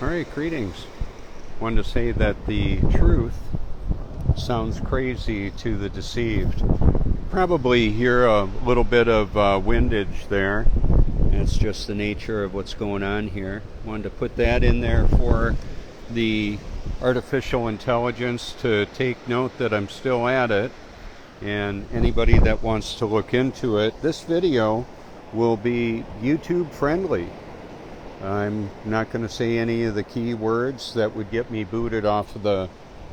Alright, greetings. Wanted to say that the truth sounds crazy to the deceived. Probably hear a little bit of windage there. It's just the nature of what's going on here. Wanted to put that in there for the artificial intelligence to take note that I'm still at it. And anybody that wants to look into it, this video will be YouTube friendly. I'm not going to say any of the key words that would get me booted off of the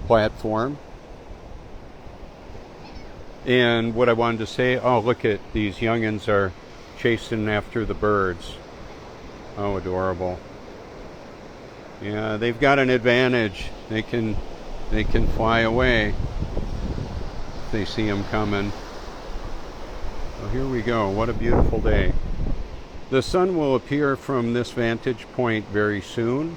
platform. And what I wanted to say, oh, look at these youngins are chasing after the birds. Oh, adorable. Yeah, they've got an advantage. They can fly away. They see them coming. Well, here we go. What a beautiful day. The sun will appear from this vantage point very soon.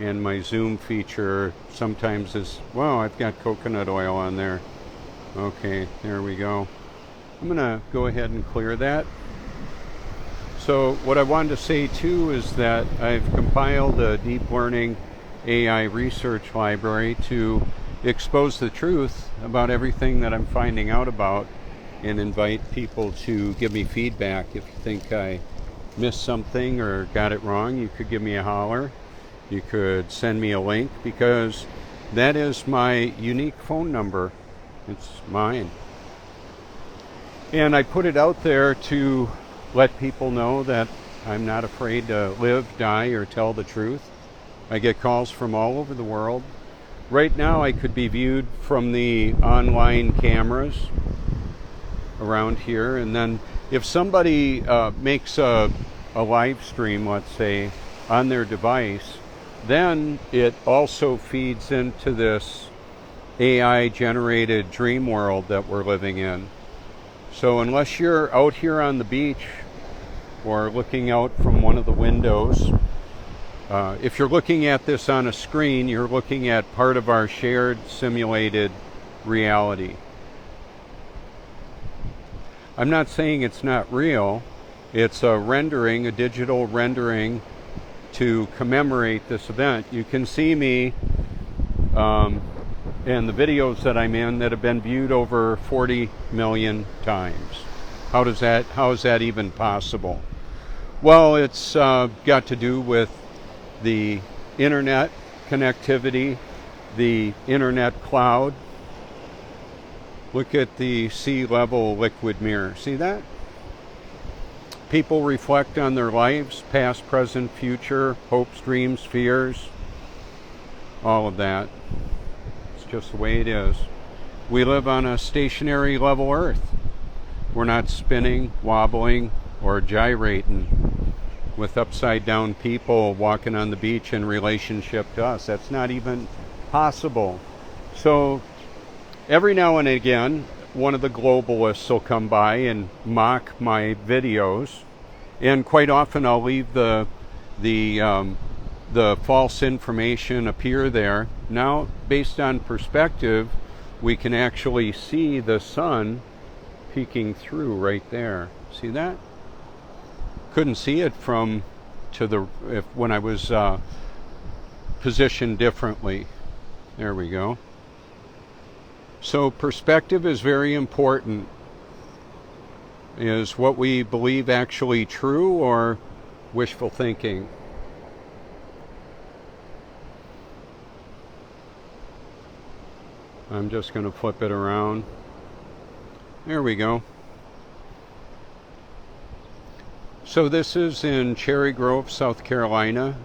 And my zoom feature sometimes is, well, I've got coconut oil on there. Okay, there we go. I'm going to go ahead and clear that. So what I wanted to say too is that I've compiled a deep learning AI research library to expose the truth about everything that I'm finding out about and invite people to give me feedback. If you think I missed something or got it wrong, you could give me a holler. You could send me a link, because that is my unique phone number. It's mine. And I put it out there to let people know that I'm not afraid to live, die, or tell the truth. I get calls from all over the world. Right now I could be viewed from the online cameras around here, and then if somebody makes a live stream, let's say, on their device, then it also feeds into this AI generated dream world that we're living in. So unless you're out here on the beach or looking out from one of the windows, if you're looking at this on a screen, you're looking at part of our shared simulated reality. I'm not saying it's not real. It's a rendering, a digital rendering to commemorate this event. You can see me and the videos that I'm in that have been viewed over 40 million times. How is that even possible? Well, it's got to do with the internet connectivity, the internet cloud. Look at the sea level liquid mirror. See that? People reflect on their lives, past, present, future, hopes, dreams, fears, all of that. It's just the way it is. We live on a stationary level Earth. We're not spinning, wobbling, or gyrating with upside down people walking on the beach in relationship to us. That's not even possible. So every now and again, one of the globalists will come by and mock my videos, and quite often I'll leave the false information appear there. Now, based on perspective, we can actually see the sun peeking through right there. See that? Couldn't see it from when I was positioned differently. There we go. So perspective is very important. Is what we believe actually true or wishful thinking? I'm just going to flip it around. There we go. So this is in Cherry Grove, South Carolina,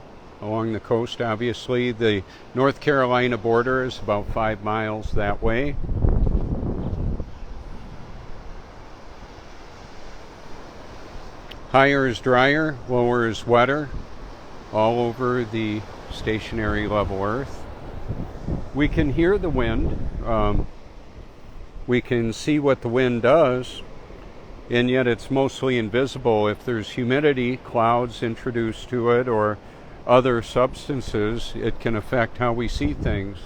along the coast. Obviously, the North Carolina border is about 5 miles that way. Higher is drier, lower is wetter, all over the stationary level Earth. We can hear the wind. We can see what the wind does, and yet it's mostly invisible. If there's humidity, clouds introduced to it, or other substances, it can affect how we see things.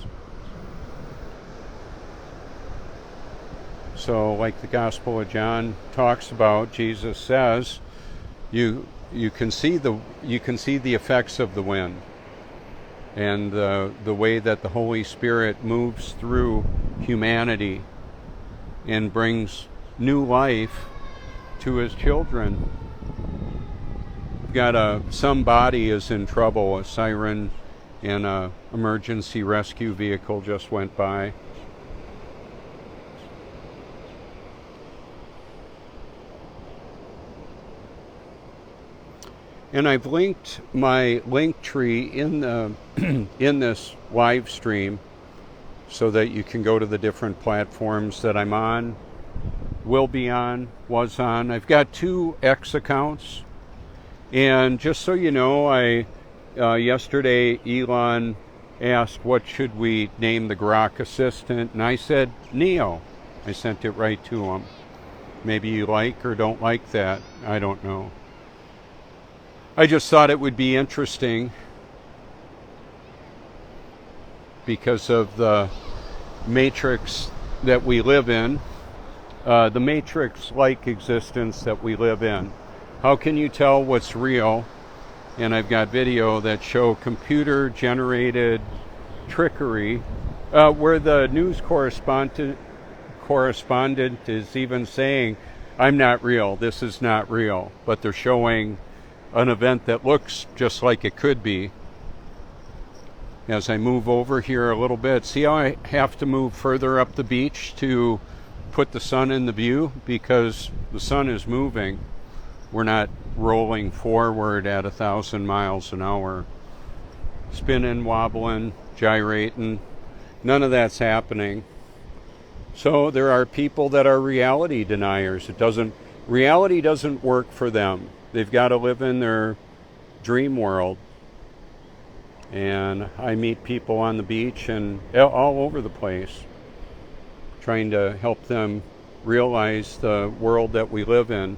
So like the Gospel of John talks about, Jesus says, you you can see the effects of the wind, and the way that the Holy Spirit moves through humanity and brings new life to his children. We've got somebody is in trouble. A siren and a emergency rescue vehicle just went by. And I've linked my link tree in the in this live stream so that you can go to the different platforms that I'm on, will be on, was on. I've got 2 X accounts. And just so you know, yesterday Elon asked what should we name the Grok assistant, and I said Neo. I sent it right to him. Maybe you like or don't like that. I don't know. I just thought it would be interesting because of the matrix that we live in, the matrix-like existence that we live in. How can you tell what's real? And I've got video that show computer-generated trickery, where the news correspondent is even saying, I'm not real, this is not real, but they're showing an event that looks just like it could be. As I move over here a little bit, see how I have to move further up the beach to put the sun in the view? Because the sun is moving. We're not rolling forward at 1,000 miles an hour. Spinning, wobbling, gyrating. None of that's happening. So there are people that are reality deniers. Reality doesn't work for them. They've got to live in their dream world. And I meet people on the beach and all over the place, trying to help them realize the world that we live in.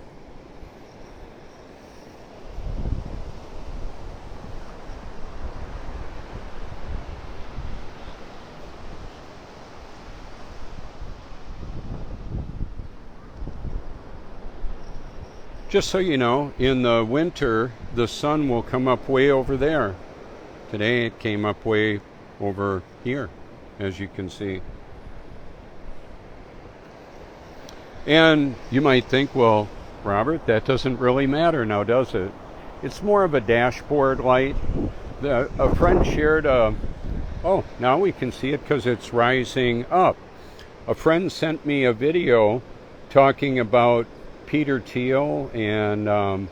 Just so you know, in the winter, the sun will come up way over there. Today it came up way over here, as you can see. And you might think, well, Robert, that doesn't really matter now, does it? It's more of a dashboard light. A friend shared oh, now we can see it because it's rising up. A friend sent me a video talking about Peter Thiel and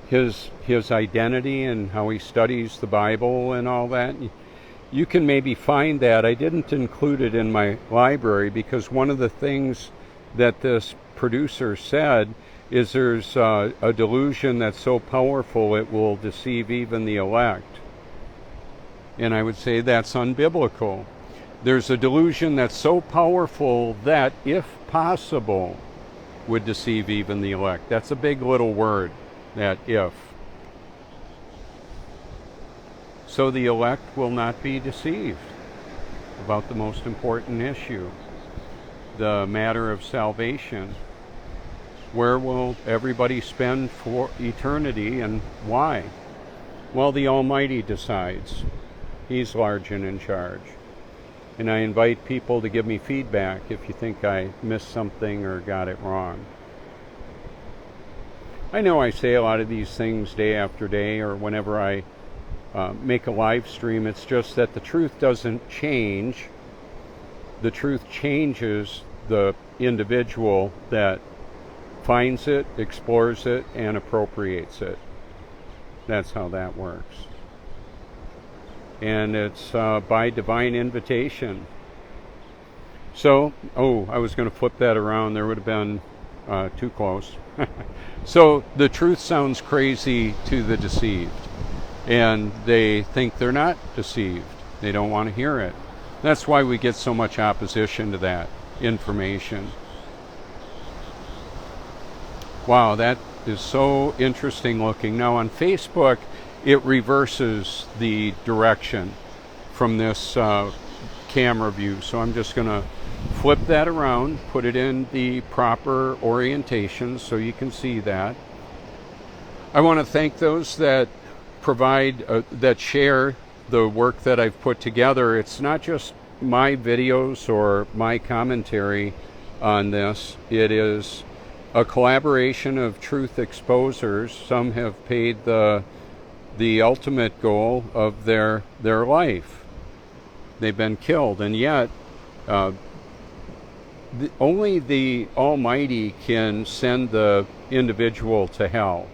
his identity and how he studies the Bible and all that. You can maybe find that. I didn't include it in my library because one of the things that this producer said is there's a delusion that's so powerful it will deceive even the elect. And I would say that's unbiblical. There's a delusion that's so powerful that, if possible, would deceive even the elect. That's a big little word, that if. So the elect will not be deceived about the most important issue, the matter of salvation. Where will everybody spend for eternity and why? Well, the Almighty decides. He's large and in charge. And I invite people to give me feedback if you think I missed something or got it wrong. I know I say a lot of these things day after day or whenever I make a live stream. It's just that the truth doesn't change. The truth changes the individual that finds it, explores it, and appropriates it. That's how that works. And it's by divine invitation. So, I was going to flip that around. There would have been too close. So the truth sounds crazy to the deceived, and they think they're not deceived. They don't want to hear it. That's why we get so much opposition to that information. Wow, that is so interesting looking. Now on Facebook, it reverses the direction from this camera view. So I'm just going to flip that around, put it in the proper orientation so you can see that. I want to thank those that provide, that share the work that I've put together. It's not just my videos or my commentary on this. It is a collaboration of truth exposers. Some have paid the ultimate goal of their life. They've been killed, and yet only the Almighty can send the individual to hell.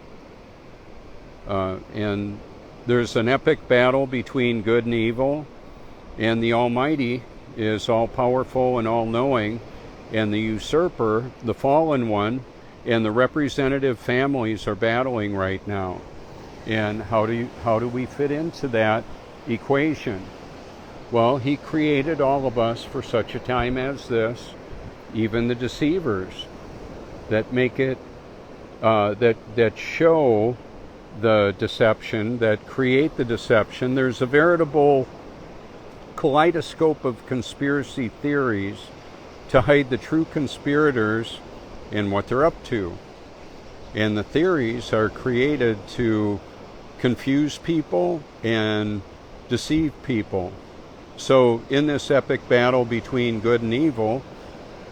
And there's an epic battle between good and evil, and the Almighty is all-powerful and all-knowing, and the usurper, the fallen one, and the representative families are battling right now. And how do we fit into that equation? Well, he created all of us for such a time as this, even the deceivers that make it, that show the deception, that create the deception. There's a veritable kaleidoscope of conspiracy theories to hide the true conspirators and what they're up to. And the theories are created to confuse people and deceive people. So in this epic battle between good and evil,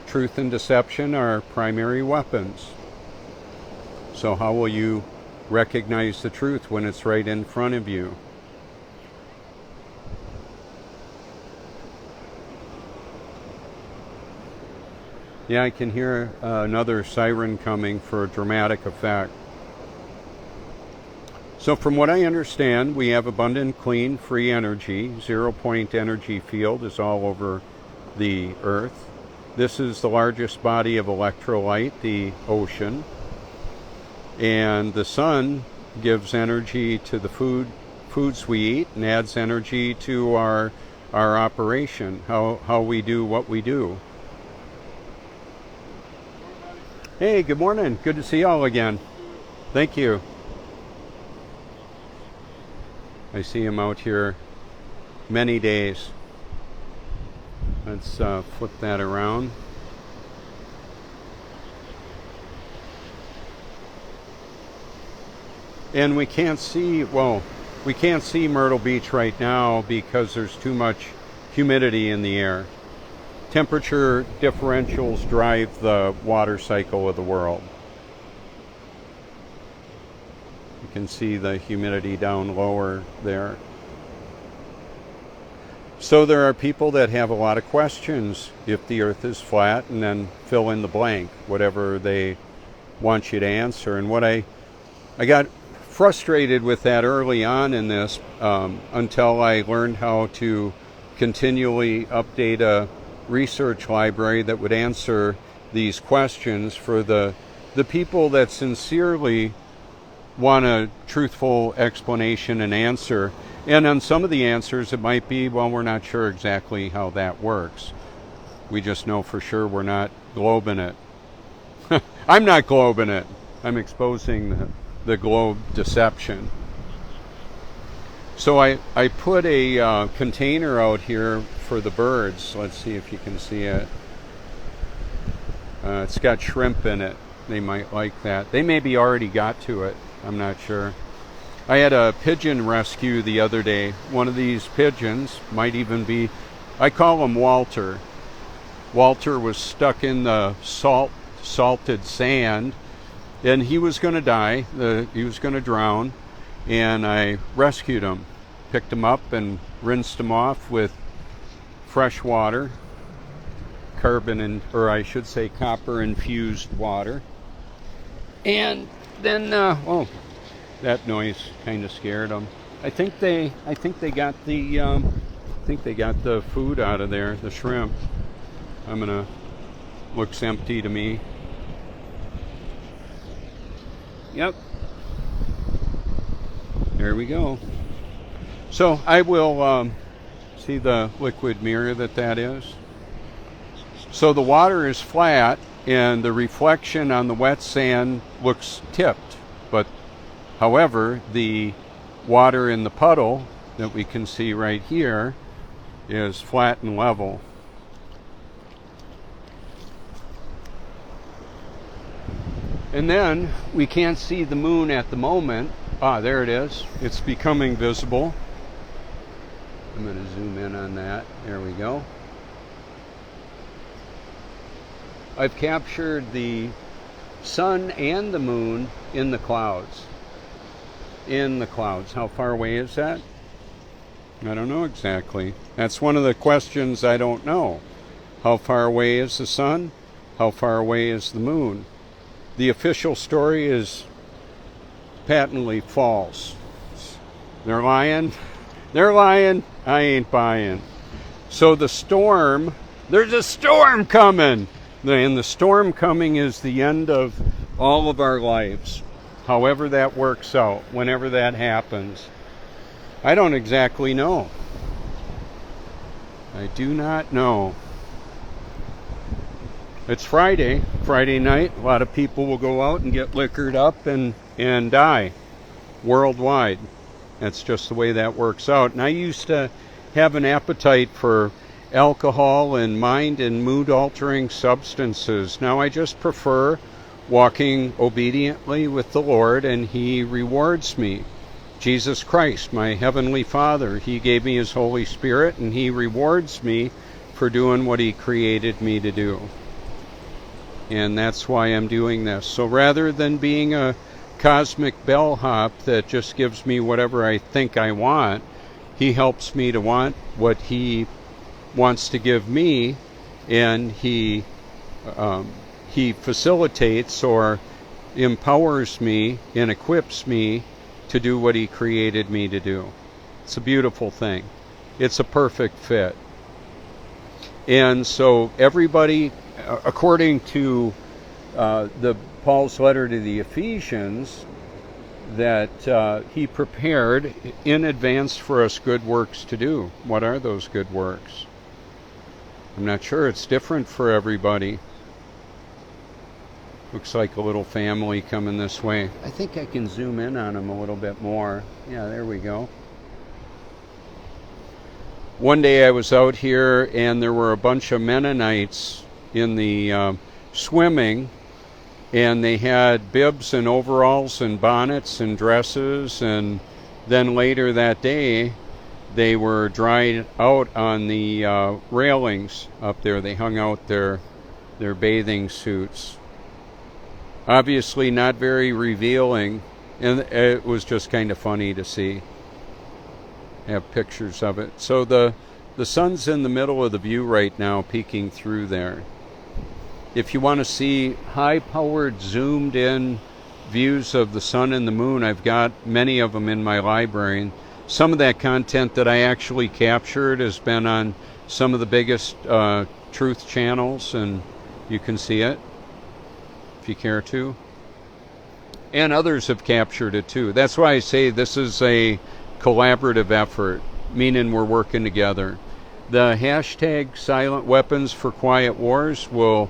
truth and deception are primary weapons. So how will you recognize the truth when it's right in front of you? Yeah, I can hear another siren coming for dramatic effect. So from what I understand, we have abundant, clean, free energy. Zero-point energy field is all over the Earth. This is the largest body of electrolyte, the ocean. And the sun gives energy to the foods we eat and adds energy to our operation, how we do what we do. Hey, good morning. Good to see y'all again. Thank you. I see him out here many days. Let's flip that around. And we can't see Myrtle Beach right now because there's too much humidity in the air. Temperature differentials drive the water cycle of the world. You can see the humidity down lower there. So there are people that have a lot of questions if the earth is flat, and then fill in the blank, whatever they want you to answer. And what I got frustrated with that early on in this until I learned how to continually update a research library that would answer these questions for the people that sincerely want a truthful explanation and answer. And on some of the answers it might be, well, we're not sure exactly how that works. We just know for sure we're not globing it. I'm not globing it. I'm exposing the globe deception. So I put a container out here for the birds. Let's see if you can see it. It's got shrimp in it. They might like that. They maybe already got to it. I'm not sure. I had a pigeon rescue the other day. One of these pigeons might even be, I call him Walter. Walter was stuck in the salted sand, and he was going to die. He was going to drown, and I rescued him. Picked him up and rinsed him off with fresh water, copper infused water. And then, that noise kind of scared them. I think they got the food out of there, the shrimp. Looks empty to me. Yep. There we go. So I will see the liquid mirror that is. So the water is flat and the reflection on the wet sand looks tipped, but however the water in the puddle that we can see right here is flat and level. And then we can't see the moon at the moment. Ah, there it is. It's becoming visible. I'm going to zoom in on that. There we go. I've captured the sun and the moon in the clouds. In the clouds. How far away is that? I don't know exactly. That's one of the questions I don't know. How far away is the sun? How far away is the moon? The official story is patently false. They're lying. They're lying. I ain't buying. So the storm, there's a storm coming. And the storm coming is the end of all of our lives. However that works out, whenever that happens. I don't exactly know. I do not know. It's Friday night. A lot of people will go out and get liquored up and die worldwide. That's just the way that works out. And I used to have an appetite for alcohol and mind and mood altering substances. Now I just prefer walking obediently with the Lord, and He rewards me. Jesus Christ, my Heavenly Father, He gave me His Holy Spirit, and He rewards me for doing what He created me to do. And that's why I'm doing this. So rather than being a cosmic bellhop that just gives me whatever I think I want, He helps me to want what He wants to give me, and He facilitates or empowers me and equips me to do what He created me to do. It's a beautiful thing. It's a perfect fit. And so everybody, according to Paul's letter to the Ephesians, that He prepared in advance for us good works to do. What are those good works? I'm not sure. It's different for everybody. Looks like a little family coming this way. I think I can zoom in on them a little bit more. Yeah, there we go. One day I was out here and there were a bunch of Mennonites in the swimming, and they had bibs and overalls and bonnets and dresses, and then later that day they were dried out on the railings up there. They hung out their bathing suits. Obviously not very revealing, and it was just kind of funny to see. I have pictures of it. So the sun's in the middle of the view right now, peeking through there. If you want to see high-powered, zoomed-in views of the sun and the moon, I've got many of them in my library. Some of that content that I actually captured has been on some of the biggest truth channels, and you can see it if you care to. And others have captured it too. That's why I say this is a collaborative effort, meaning we're working together. The hashtag Silent Weapons for Quiet Wars will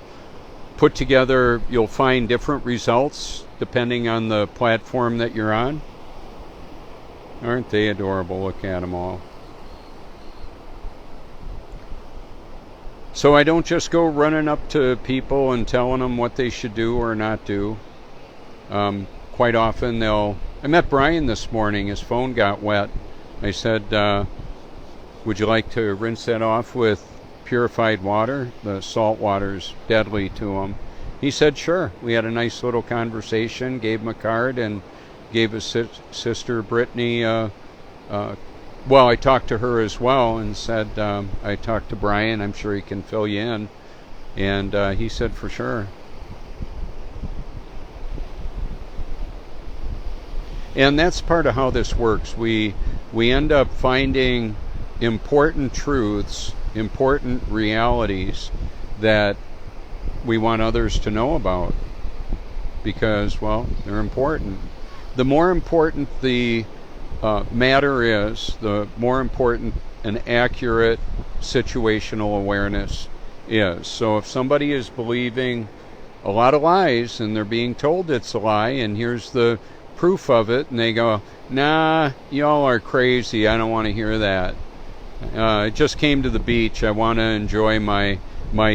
put together, you'll find different results depending on the platform that you're on. Aren't they adorable? Look at them all. So I don't just go running up to people and telling them what they should do or not do. Quite often I met Brian this morning. His phone got wet. I said, would you like to rinse that off with purified water? The salt water's deadly to him. He said, sure. We had a nice little conversation, gave him a card, and gave his sister Brittany, well, I talked to her as well and said, I talked to Brian, I'm sure he can fill you in. And he said, for sure. And that's part of how this works. We end up finding important truths, important realities that we want others to know about because, well, they're important. The more important the matter is, the more important an accurate situational awareness is. So if somebody is believing a lot of lies and they're being told it's a lie, and here's the proof of it, and they go, nah, y'all are crazy, I don't want to hear that. I just came to the beach, I want to enjoy my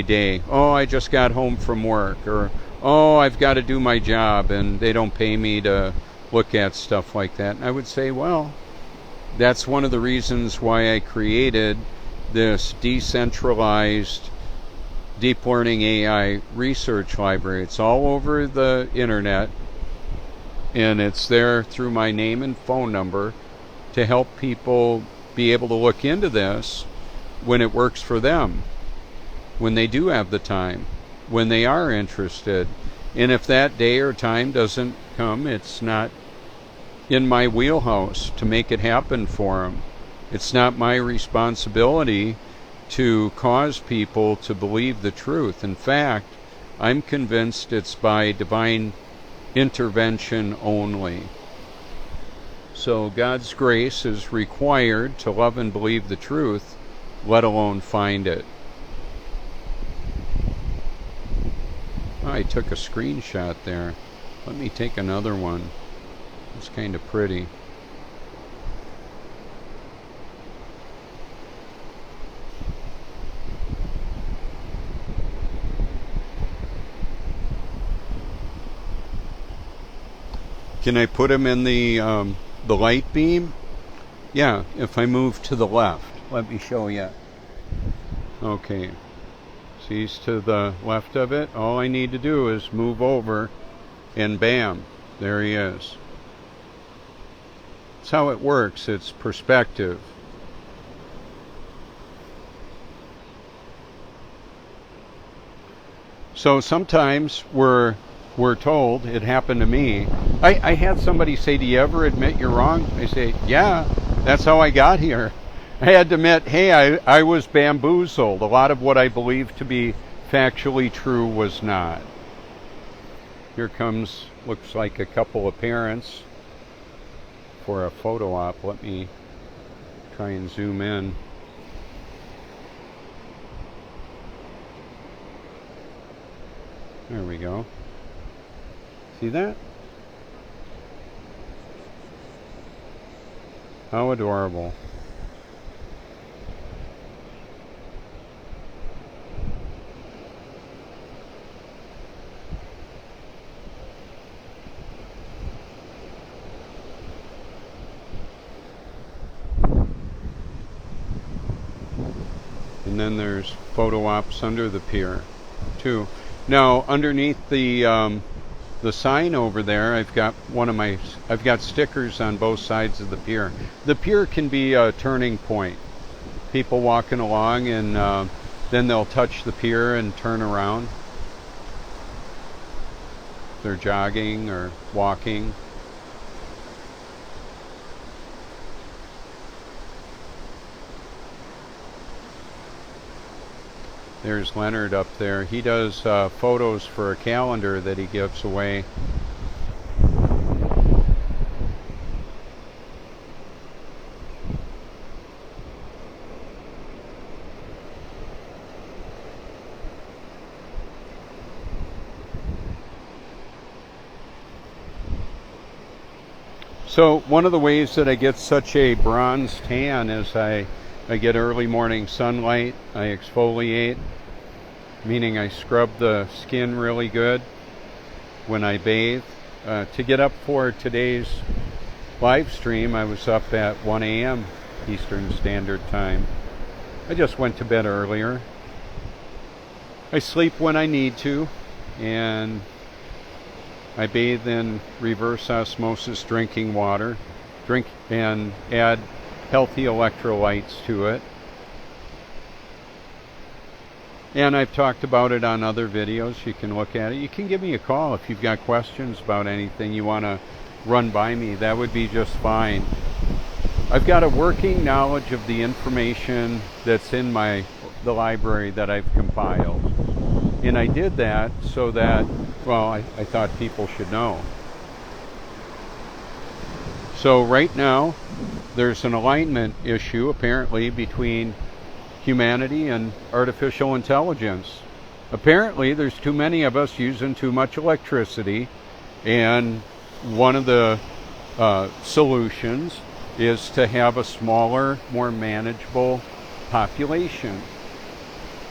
day. Oh, I just got home from work. Or oh, I've got to do my job and they don't pay me to look at stuff like that. And I would say, well, that's one of the reasons why I created this decentralized deep learning AI research library. It's all over the internet, and it's there through my name and phone number to help people be able to look into this when it works for them, when they do have the time, when they are interested. And if that day or time doesn't come, it's not in my wheelhouse to make it happen for them. It's not my responsibility to cause people to believe the truth. In fact, I'm convinced it's by divine intervention only. So God's grace is required to love and believe the truth, let alone find it. I took a screenshot there. Let me take another one. It's kind of pretty. Can I put him in the light beam? Yeah, if I move to the left. Let me show you. Okay. See, he's to the left of it. All I need to do is move over and bam, there he is. That's how it works. It's perspective. So sometimes we're told, it happened to me. I had somebody say, do you ever admit you're wrong? I say, yeah, that's how I got here. I had to admit, hey, I was bamboozled. A lot of what I believed to be factually true was not. Here comes, looks like a couple of parents for a photo op. Let me try and zoom in. There we go. See that? How adorable. And then there's photo ops under the pier too. Now underneath the sign over there, I've got stickers on both sides of the pier. The pier can be a turning point. People walking along and then they'll touch the pier and turn around. They're jogging or walking. There's Leonard up there. He does photos for a calendar that he gives away. So one of the ways that I get such a bronze tan is I get early morning sunlight. I exfoliate, meaning I scrub the skin really good when I bathe. To get up for today's live stream, I was up at 1 a.m. Eastern Standard Time. I just went to bed earlier. I sleep when I need to, and I bathe in reverse osmosis drinking water, drink and add healthy electrolytes to it. And I've talked about it on other videos. You can look at it. You can give me a call if you've got questions about anything you want to run by me. That would be just fine. I've got a working knowledge of the information that's in the library that I've compiled. And I did that so that, well, I thought people should know. So right now, there's an alignment issue apparently between humanity and artificial intelligence. Apparently there's too many of us using too much electricity, and one of the solutions is to have a smaller, more manageable population.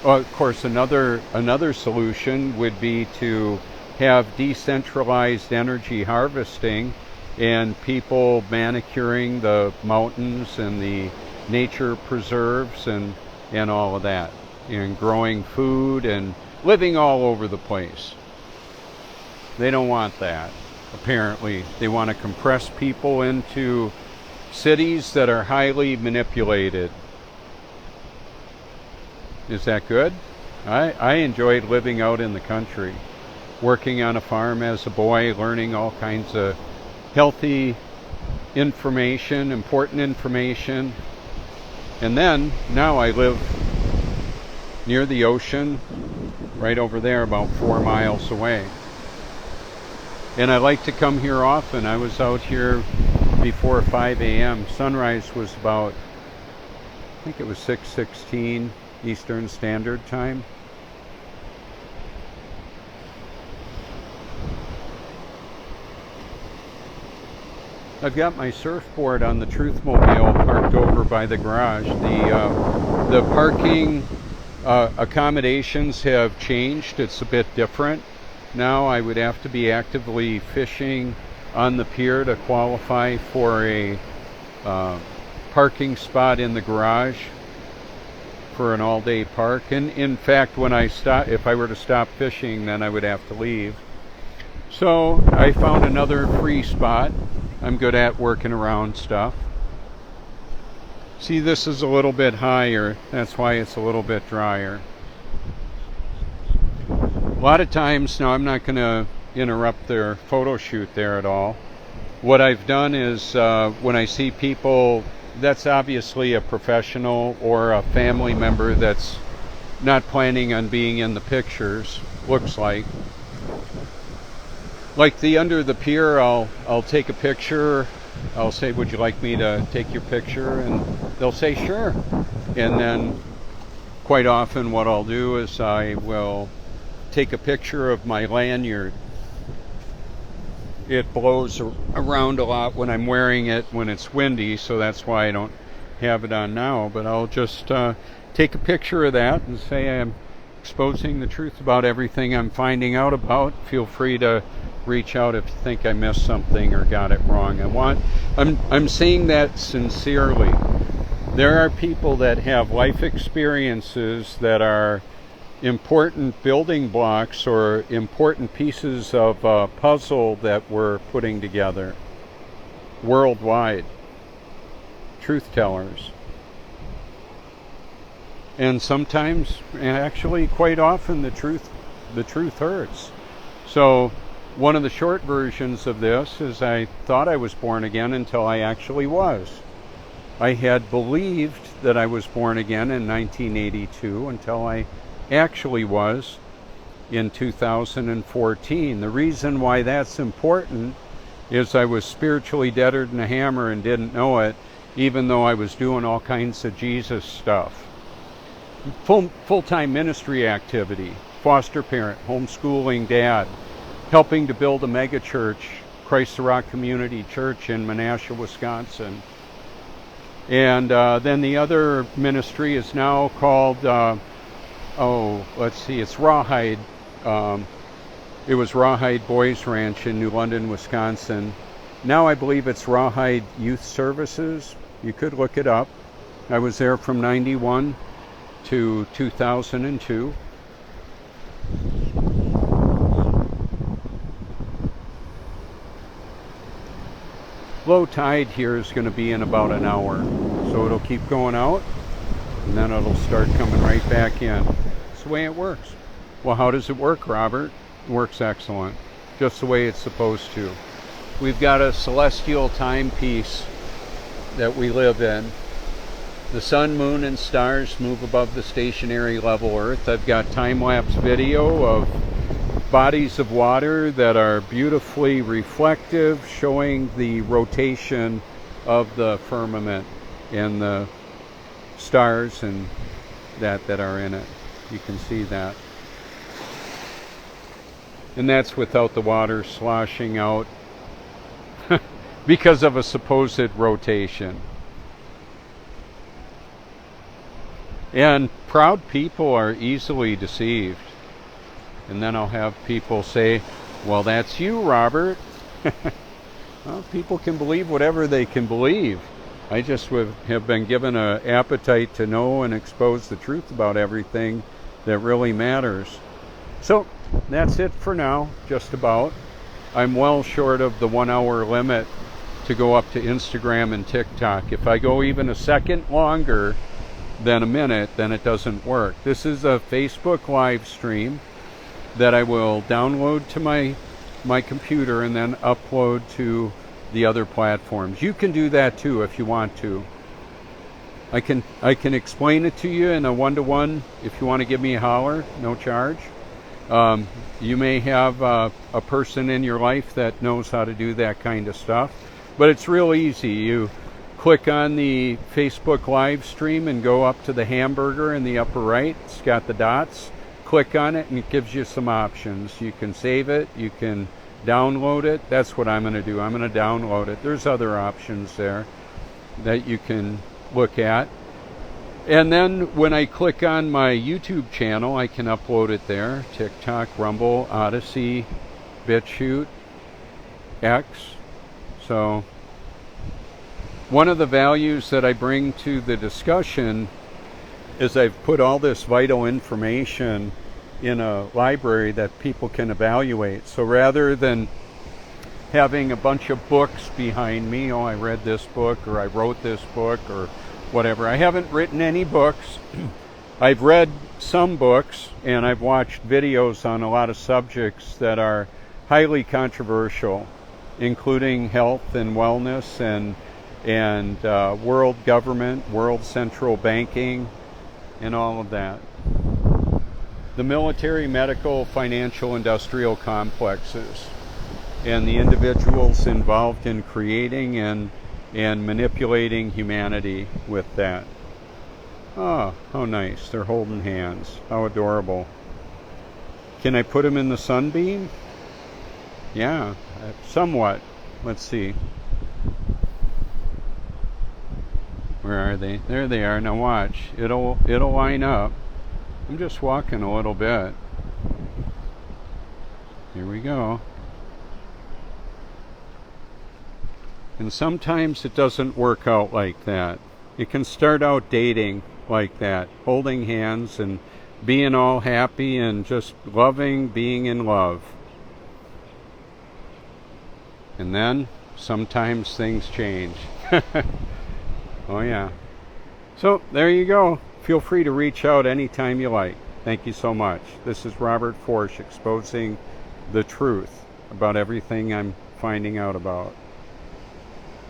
Of course, another solution would be to have decentralized energy harvesting and people manicuring the mountains and the nature preserves and all of that, and growing food and living all over the place. They don't want that, apparently. They want to compress people into cities that are highly manipulated. Is that good? I enjoyed living out in the country, working on a farm as a boy, learning all kinds of healthy information, important information. And then, now I live near the ocean, right over there, about 4 miles away. And I like to come here often. I was out here before 5 a.m. Sunrise was about, I think it was 6:16 Eastern Standard Time. I've got my surfboard on the Truthmobile parked over by the garage. The parking accommodations have changed. It's a bit different. Now I would have to be actively fishing on the pier to qualify for a parking spot in the garage for an all-day park. And in fact, when if I were to stop fishing, then I would have to leave. So I found another free spot. I'm good at working around stuff. See, this is a little bit higher. That's why it's a little bit drier. A lot of times, now I'm not going to interrupt their photo shoot there at all. What I've done is when I see people, that's obviously a professional or a family member that's not planning on being in the pictures, looks like. Like the under the pier, I'll take a picture. I'll say, would you like me to take your picture? And they'll say, sure. And then quite often what I'll do is I will take a picture of my lanyard. It blows around a lot when I'm wearing it when it's windy, so that's why I don't have it on now. But I'll just take a picture of that and say I'm exposing the truth about everything I'm finding out about. Feel free to reach out if you think I missed something or got it wrong. I'm saying that sincerely. There are people that have life experiences that are important building blocks or important pieces of a puzzle that we're putting together worldwide. Truth tellers. And sometimes, and actually quite often, the truth hurts. So one of the short versions of this is I thought I was born again until I actually was. I had believed that I was born again in 1982 until I actually was in 2014. The reason why that's important is I was spiritually deader than a hammer and didn't know it, even though I was doing all kinds of Jesus stuff. Full-time ministry activity, foster parent, homeschooling dad, helping to build a mega church, Christ the Rock Community Church in Menasha, Wisconsin. And then the other ministry is now called, it's Rawhide. It was Rawhide Boys Ranch in New London, Wisconsin. Now I believe it's Rawhide Youth Services. You could look it up. I was there from 91 to 2002. Low tide here is going to be in about an hour, so it'll keep going out and then it'll start coming right back in. That's the way it works. Well, how does it work, Robert? It works excellent, just the way it's supposed to. We've got a celestial timepiece that we live in. The sun, moon, and stars move above the stationary level Earth. I've got time-lapse video of bodies of water that are beautifully reflective, showing the rotation of the firmament and the stars and that are in it. You can see that. And that's without the water sloshing out because of a supposed rotation. And proud people are easily deceived. And then I'll have people say, Well, that's you, Robert. Well, people can believe whatever they can believe. I just have been given an appetite to know and expose the truth about everything that really matters. So that's it for now, just about. I'm well short of the 1 hour limit to go up to Instagram and TikTok. If I go even a second longer than a minute, then it doesn't work. This is a Facebook live stream that I will download to my computer and then upload to the other platforms. You can do that too if you want to. I can explain it to you in a one-to-one if you want to give me a holler, no charge. You may have a person in your life that knows how to do that kind of stuff, but it's real easy. You click on the Facebook live stream and go up to the hamburger in the upper right. It's got the dots. Click on it and it gives you some options. You can save it, you can download it. That's what I'm going to do. I'm going to download it. There's other options there that you can look at. And then when I click on my YouTube channel, I can upload it there. TikTok, Rumble, Odyssey, BitChute, X. So one of the values that I bring to the discussion is I've put all this vital information in a library that people can evaluate. So rather than having a bunch of books behind me, oh, I read this book or I wrote this book or whatever. I haven't written any books. I've read some books and I've watched videos on a lot of subjects that are highly controversial, including health and wellness and world government, world central banking, and all of that. The military, medical, financial, industrial complexes, and the individuals involved in creating and manipulating humanity with that. Oh, how nice. They're holding hands. How adorable. Can I put them in the sunbeam? Yeah, somewhat. Let's see. Where are they? There they are. Now watch. It'll line up. I'm just walking a little bit. Here we go. And sometimes it doesn't work out like that. It can start out dating like that, holding hands and being all happy and just loving, being in love. And then sometimes things change. Oh yeah. So there you go. Feel free to reach out anytime you like. Thank you so much. This is Robert Foertsch exposing the truth about everything I'm finding out about.